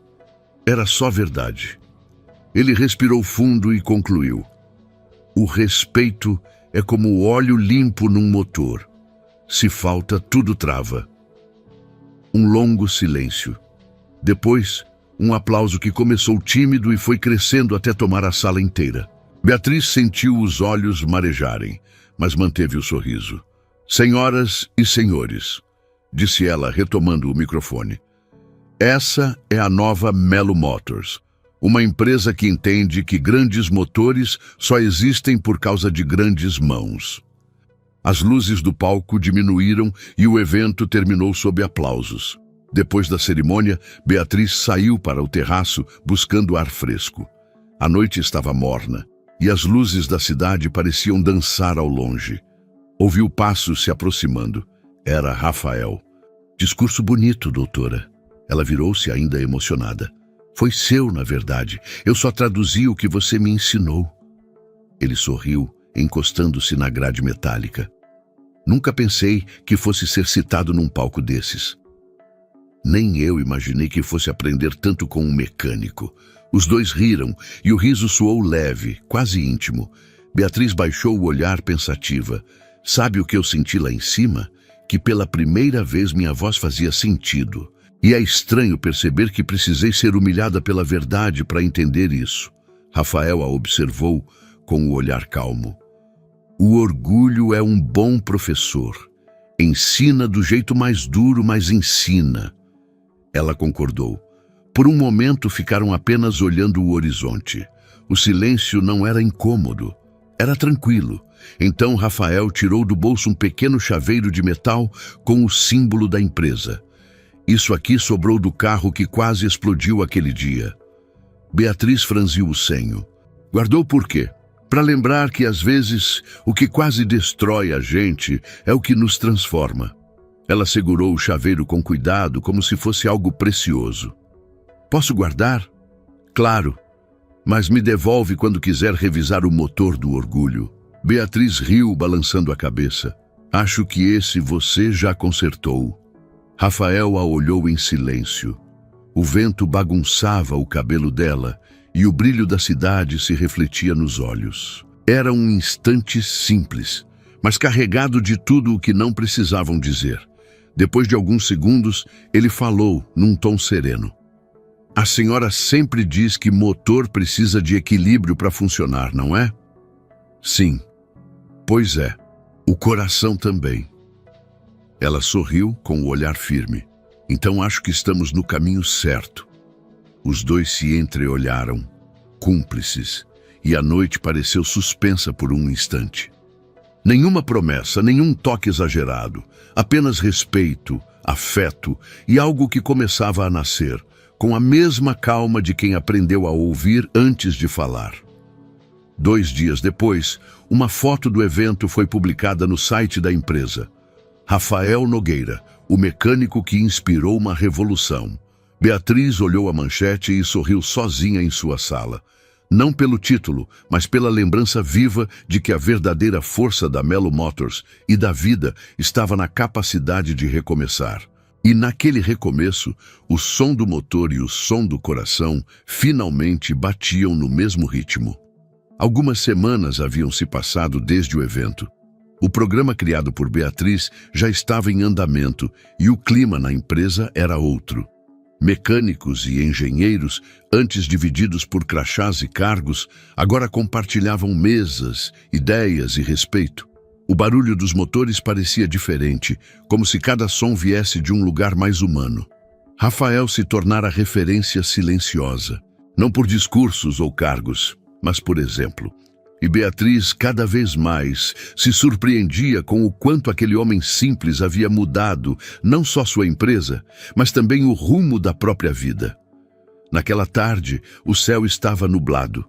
Era só verdade. Ele respirou fundo e concluiu: o respeito é como o óleo limpo num motor. Se falta, tudo trava. Um longo silêncio. Depois, um aplauso que começou tímido e foi crescendo até tomar a sala inteira. Beatriz sentiu os olhos marejarem, mas manteve o sorriso. Senhoras e senhores, disse ela, retomando o microfone, essa é a nova Melo Motors, uma empresa que entende que grandes motores só existem por causa de grandes mãos. As luzes do palco diminuíram e o evento terminou sob aplausos. Depois da cerimônia, Beatriz saiu para o terraço buscando ar fresco. A noite estava morna e as luzes da cidade pareciam dançar ao longe. Ouviu passos se aproximando. Era Rafael. Discurso bonito, doutora. Ela virou-se ainda emocionada. Foi seu, na verdade. Eu só traduzi o que você me ensinou. Ele sorriu, encostando-se na grade metálica. Nunca pensei que fosse ser citado num palco desses. Nem eu imaginei que fosse aprender tanto com um mecânico. Os dois riram e o riso soou leve, quase íntimo. Beatriz baixou o olhar pensativa. Sabe o que eu senti lá em cima? Que pela primeira vez minha voz fazia sentido. E é estranho perceber que precisei ser humilhada pela verdade para entender isso. Rafael a observou com o olhar calmo. O orgulho é um bom professor. Ensina do jeito mais duro, mas ensina. Ela concordou. Por um momento ficaram apenas olhando o horizonte. O silêncio não era incômodo, era tranquilo. Então Rafael tirou do bolso um pequeno chaveiro de metal com o símbolo da empresa. Isso aqui sobrou do carro que quase explodiu aquele dia. Beatriz franziu o senho. Guardou por quê? Para lembrar que às vezes o que quase destrói a gente é o que nos transforma. Ela segurou o chaveiro com cuidado, como se fosse algo precioso. Posso guardar? Claro, mas me devolve quando quiser revisar o motor do orgulho. Beatriz riu, balançando a cabeça. Acho que esse você já consertou. Rafael a olhou em silêncio. O vento bagunçava o cabelo dela e o brilho da cidade se refletia nos olhos. Era um instante simples, mas carregado de tudo o que não precisavam dizer. Depois de alguns segundos, ele falou num tom sereno. A senhora sempre diz que motor precisa de equilíbrio para funcionar, não é? Sim. Pois é, o coração também. Ela sorriu com o olhar firme. Então acho que estamos no caminho certo. Os dois se entreolharam, cúmplices, e a noite pareceu suspensa por um instante. Nenhuma promessa, nenhum toque exagerado, apenas respeito, afeto e algo que começava a nascer, com a mesma calma de quem aprendeu a ouvir antes de falar. 2 dias depois, uma foto do evento foi publicada no site da empresa. Rafael Nogueira, o mecânico que inspirou uma revolução. Beatriz olhou a manchete e sorriu sozinha em sua sala. Não pelo título, mas pela lembrança viva de que a verdadeira força da Melo Motors e da vida estava na capacidade de recomeçar. E naquele recomeço, o som do motor e o som do coração finalmente batiam no mesmo ritmo. Algumas semanas haviam se passado desde o evento. O programa criado por Beatriz já estava em andamento e o clima na empresa era outro. Mecânicos e engenheiros, antes divididos por crachás e cargos, agora compartilhavam mesas, ideias e respeito. O barulho dos motores parecia diferente, como se cada som viesse de um lugar mais humano. Rafael se tornara referência silenciosa, não por discursos ou cargos, mas por exemplo. E Beatriz, cada vez mais, se surpreendia com o quanto aquele homem simples havia mudado não só sua empresa, mas também o rumo da própria vida. Naquela tarde, o céu estava nublado.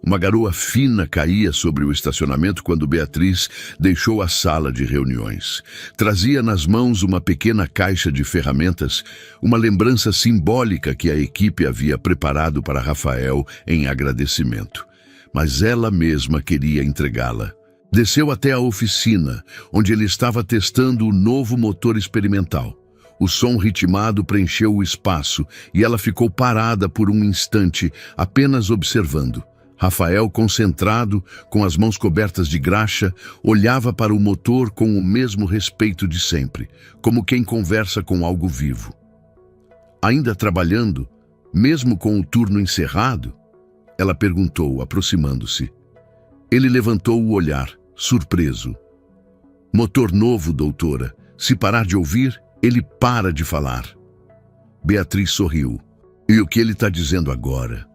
Uma garoa fina caía sobre o estacionamento quando Beatriz deixou a sala de reuniões. Trazia nas mãos uma pequena caixa de ferramentas, uma lembrança simbólica que a equipe havia preparado para Rafael em agradecimento. Mas ela mesma queria entregá-la. Desceu até a oficina, onde ele estava testando o novo motor experimental. O som ritmado preencheu o espaço e ela ficou parada por um instante, apenas observando. Rafael, concentrado, com as mãos cobertas de graxa, olhava para o motor com o mesmo respeito de sempre, como quem conversa com algo vivo. Ainda trabalhando, mesmo com o turno encerrado? Ela perguntou, aproximando-se. Ele levantou o olhar, surpreso. Motor novo, doutora. Se parar de ouvir, ele para de falar. Beatriz sorriu. E o que ele está dizendo agora?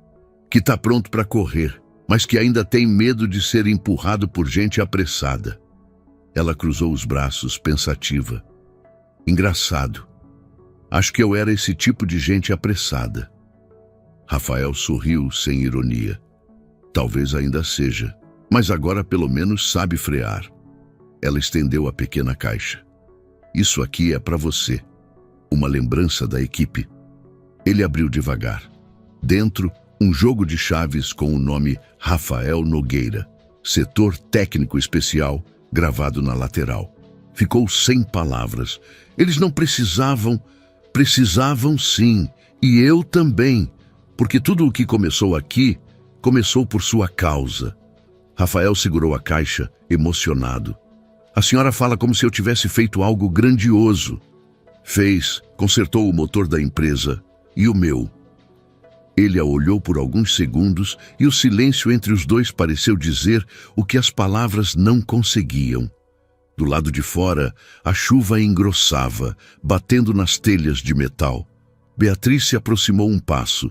Que está pronto para correr, mas que ainda tem medo de ser empurrado por gente apressada. Ela cruzou os braços, pensativa. Engraçado. Acho que eu era esse tipo de gente apressada. Rafael sorriu sem ironia. Talvez ainda seja, mas agora pelo menos sabe frear. Ela estendeu a pequena caixa. Isso aqui é para você. Uma lembrança da equipe. Ele abriu devagar. Dentro, um jogo de chaves com o nome Rafael Nogueira, setor técnico especial, gravado na lateral. Ficou sem palavras. Eles não precisavam sim, e eu também, porque tudo o que começou aqui, começou por sua causa. Rafael segurou a caixa, emocionado. A senhora fala como se eu tivesse feito algo grandioso. Fez, consertou o motor da empresa e o meu. Ele a olhou por alguns segundos e o silêncio entre os dois pareceu dizer o que as palavras não conseguiam. Do lado de fora, a chuva engrossava, batendo nas telhas de metal. Beatriz se aproximou um passo.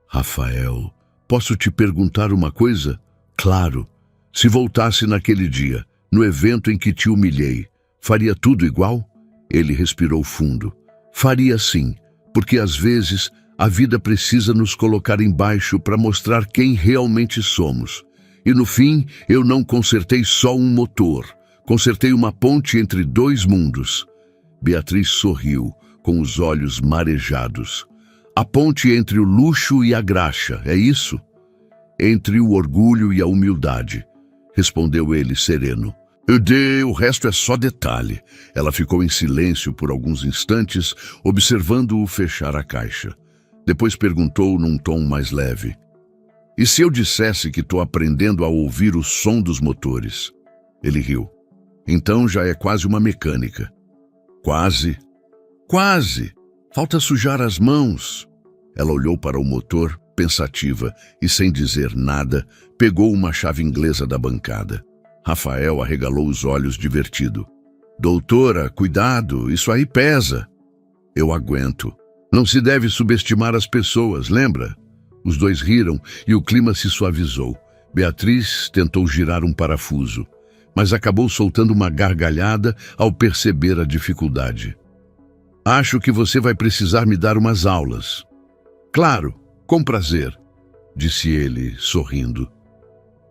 Rafael, posso te perguntar uma coisa? Claro. Se voltasse naquele dia, no evento em que te humilhei, faria tudo igual? Ele respirou fundo. Faria sim, porque às vezes a vida precisa nos colocar embaixo para mostrar quem realmente somos. E no fim, eu não consertei só um motor. Consertei uma ponte entre dois mundos. Beatriz sorriu, com os olhos marejados. A ponte entre o luxo e a graxa, é isso? Entre o orgulho e a humildade, respondeu ele sereno. O resto é só detalhe. Ela ficou em silêncio por alguns instantes, observando-o fechar a caixa. Depois perguntou num tom mais leve. E se eu dissesse que estou aprendendo a ouvir o som dos motores? Ele riu. Então já é quase uma mecânica. Quase. Quase. Falta sujar as mãos. Ela olhou para o motor, pensativa, e sem dizer nada, pegou uma chave inglesa da bancada. Rafael arregalou os olhos divertido. Doutora, cuidado, isso aí pesa. Eu aguento. Não se deve subestimar as pessoas, lembra? Os dois riram e o clima se suavizou. Beatriz tentou girar um parafuso, mas acabou soltando uma gargalhada ao perceber a dificuldade. Acho que você vai precisar me dar umas aulas. Claro, com prazer, disse ele, sorrindo.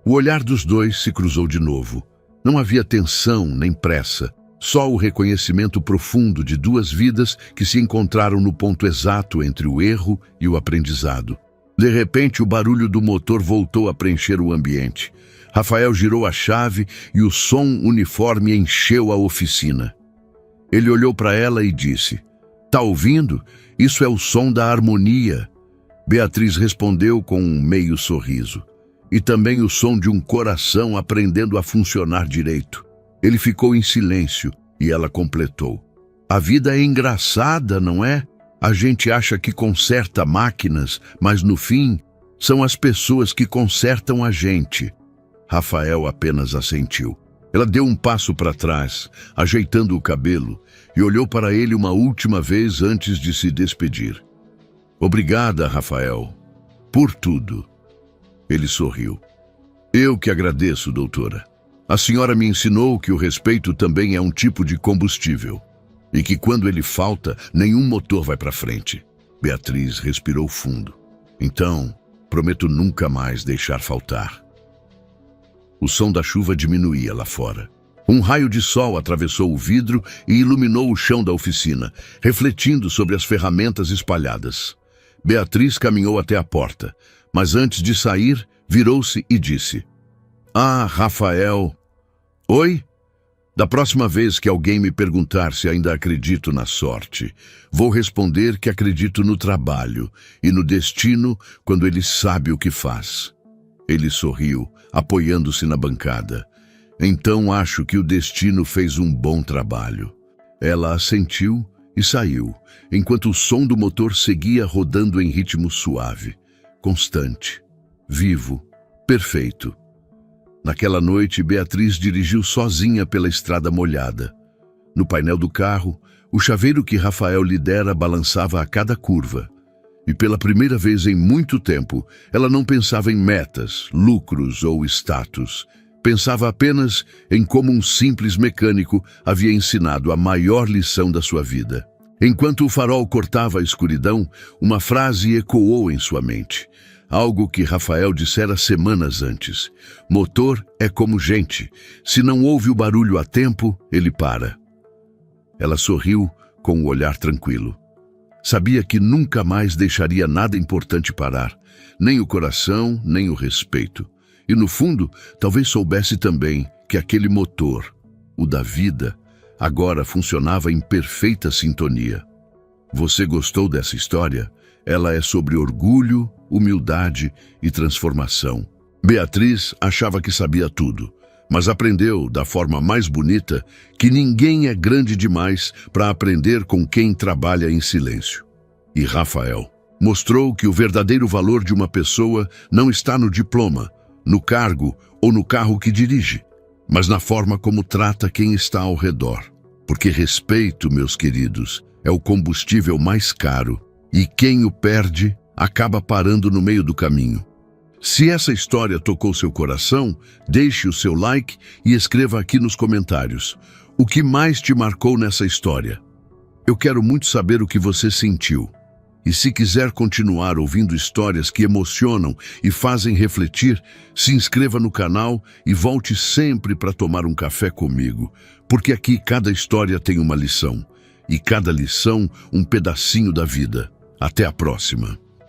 O olhar dos dois se cruzou de novo. Não havia tensão nem pressa. Só o reconhecimento profundo de duas vidas que se encontraram no ponto exato entre o erro e o aprendizado. De repente, o barulho do motor voltou a preencher o ambiente. Rafael girou a chave e o som uniforme encheu a oficina. Ele olhou para ela e disse, "Tá ouvindo? Isso é o som da harmonia." Beatriz respondeu com um meio sorriso. E também o som de um coração aprendendo a funcionar direito. Ele ficou em silêncio e ela completou. A vida é engraçada, não é? A gente acha que conserta máquinas, mas no fim, são as pessoas que consertam a gente. Rafael apenas assentiu. Ela deu um passo para trás, ajeitando o cabelo, e olhou para ele uma última vez antes de se despedir. Obrigada, Rafael, por tudo. Ele sorriu. Eu que agradeço, doutora. A senhora me ensinou que o respeito também é um tipo de combustível e que quando ele falta, nenhum motor vai para frente. Beatriz respirou fundo. Então, prometo nunca mais deixar faltar. O som da chuva diminuía lá fora. Um raio de sol atravessou o vidro e iluminou o chão da oficina, refletindo sobre as ferramentas espalhadas. Beatriz caminhou até a porta, mas antes de sair, virou-se e disse: "Ah, Rafael." "Oi?" Da próxima vez que alguém me perguntar se ainda acredito na sorte, vou responder que acredito no trabalho e no destino quando ele sabe o que faz. Ele sorriu, apoiando-se na bancada. Então acho que o destino fez um bom trabalho. Ela assentiu e saiu, enquanto o som do motor seguia rodando em ritmo suave, constante, vivo, perfeito. Naquela noite, Beatriz dirigiu sozinha pela estrada molhada. No painel do carro, o chaveiro que Rafael lhe dera balançava a cada curva. E pela primeira vez em muito tempo, ela não pensava em metas, lucros ou status. Pensava apenas em como um simples mecânico havia ensinado a maior lição da sua vida. Enquanto o farol cortava a escuridão, uma frase ecoou em sua mente. Algo que Rafael dissera semanas antes. Motor é como gente. Se não ouve o barulho a tempo, ele para. Ela sorriu com o olhar tranquilo. Sabia que nunca mais deixaria nada importante parar. Nem o coração, nem o respeito. E no fundo, talvez soubesse também que aquele motor, o da vida, agora funcionava em perfeita sintonia. Você gostou dessa história? Ela é sobre orgulho, humildade e transformação. Beatriz achava que sabia tudo, mas aprendeu da forma mais bonita que ninguém é grande demais para aprender com quem trabalha em silêncio. E Rafael mostrou que o verdadeiro valor de uma pessoa não está no diploma, no cargo ou no carro que dirige, mas na forma como trata quem está ao redor. Porque respeito, meus queridos, é o combustível mais caro. E quem o perde, acaba parando no meio do caminho. Se essa história tocou seu coração, deixe o seu like e escreva aqui nos comentários. O que mais te marcou nessa história? Eu quero muito saber o que você sentiu. E se quiser continuar ouvindo histórias que emocionam e fazem refletir, se inscreva no canal e volte sempre para tomar um café comigo, porque aqui cada história tem uma lição, e cada lição um pedacinho da vida. Até a próxima.